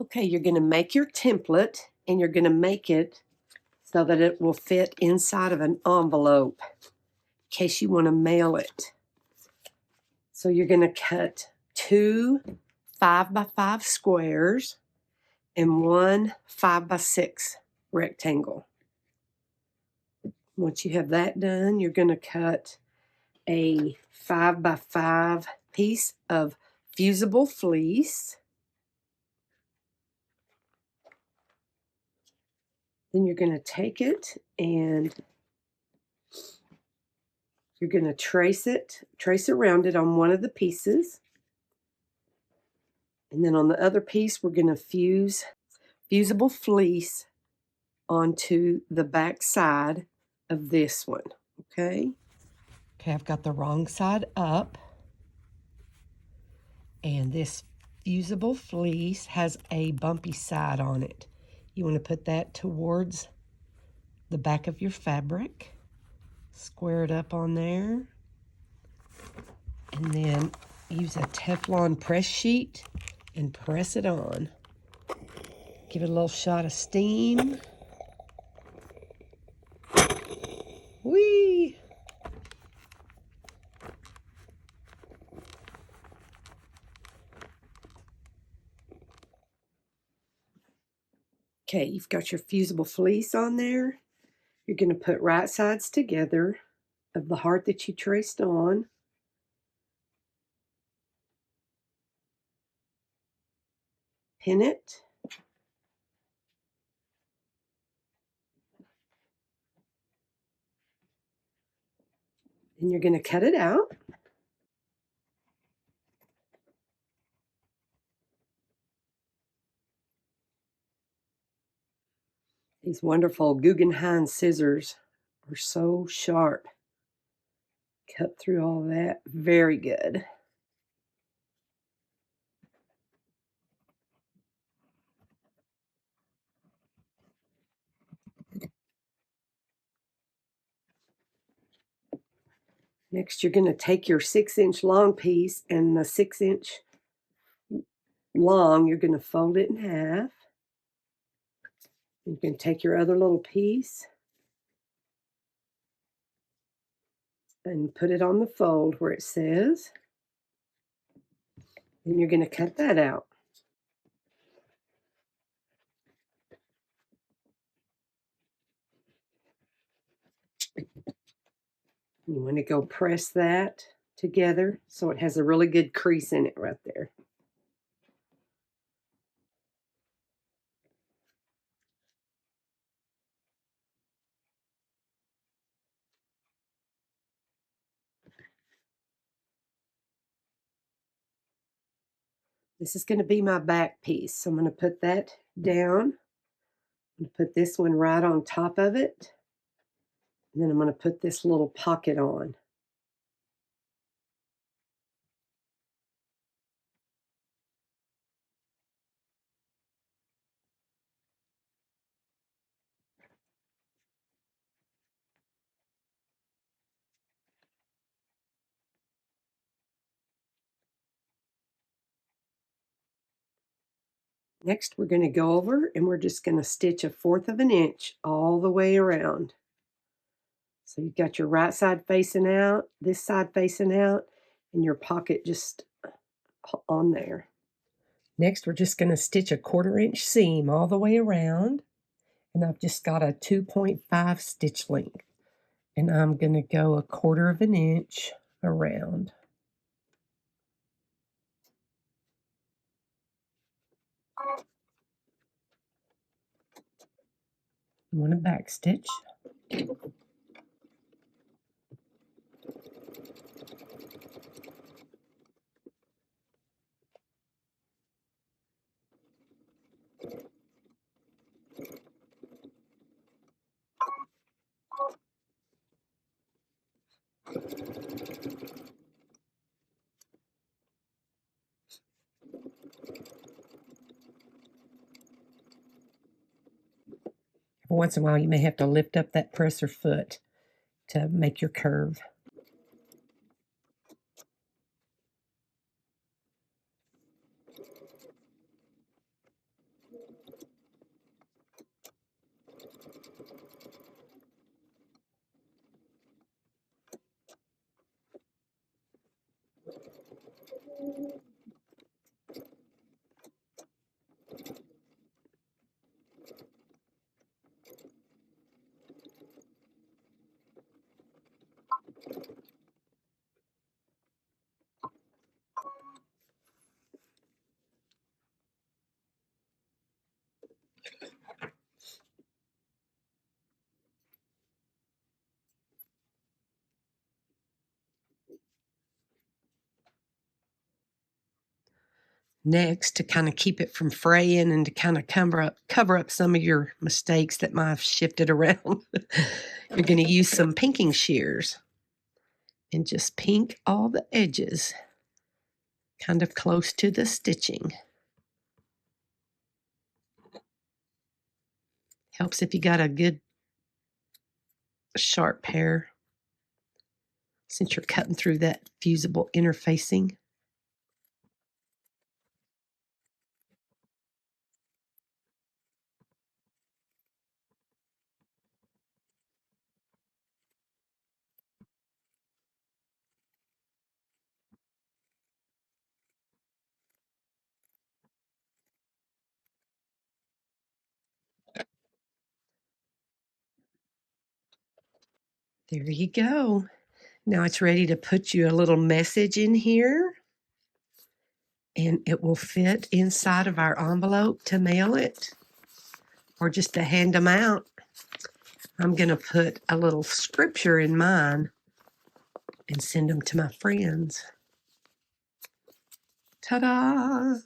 Okay, you're going to make your template, and you're going to make it so that it will fit inside of an envelope in case you want to mail it. So you're going to cut 2 5x5 squares and 1 5x6 rectangle. Once you have that done, you're going to cut a 5x5 piece of fusible fleece. Then you're going to take it and you're going to trace around it on one of the pieces. And then on the other piece, we're going to fuse fusible fleece onto the back side of this one. Okay, I've got the wrong side up. And this fusible fleece has a bumpy side on it. You want to put that towards the back of your fabric. Square it up on there. And then use a Teflon press sheet and press it on. Give it a little shot of steam. Whee! Okay, you've got your fusible fleece on there. You're going to put right sides together of the heart that you traced on. Pin it. And you're going to cut it out. These wonderful Guggenheim scissors are so sharp. Cut through all that. Very good. Next, you're going to take your 6-inch long piece and the 6-inch long, you're going to fold it in half. You can take your other little piece and put it on the fold where it says. Then you're going to cut that out. You want to go press that together so it has a really good crease in it right there. This is going to be my back piece. So I'm going to put that down. I'm going to put this one right on top of it. And then I'm going to put this little pocket on. Next, we're going to go over and we're just going to stitch 1/4 of an inch all the way around. So you've got your right side facing out, this side facing out, and your pocket just on there. Next, we're just going to stitch a 1/4 inch seam all the way around. And I've just got a 2.5 stitch length. And I'm going to go 1/4 of an inch around. You want to back stitch. Once in a while, you may have to lift up that presser foot to make your curve. Next, to kind of keep it from fraying and to kind of cover up some of your mistakes that might have shifted around, you're going to use some pinking shears and just pink all the edges kind of close to the stitching. Helps if you got a good sharp pair, since you're cutting through that fusible interfacing. There you go. Now it's ready to put you a little message in here, and it will fit inside of our envelope to mail it or just to hand them out. I'm going to put a little scripture in mine and send them to my friends. Ta-da!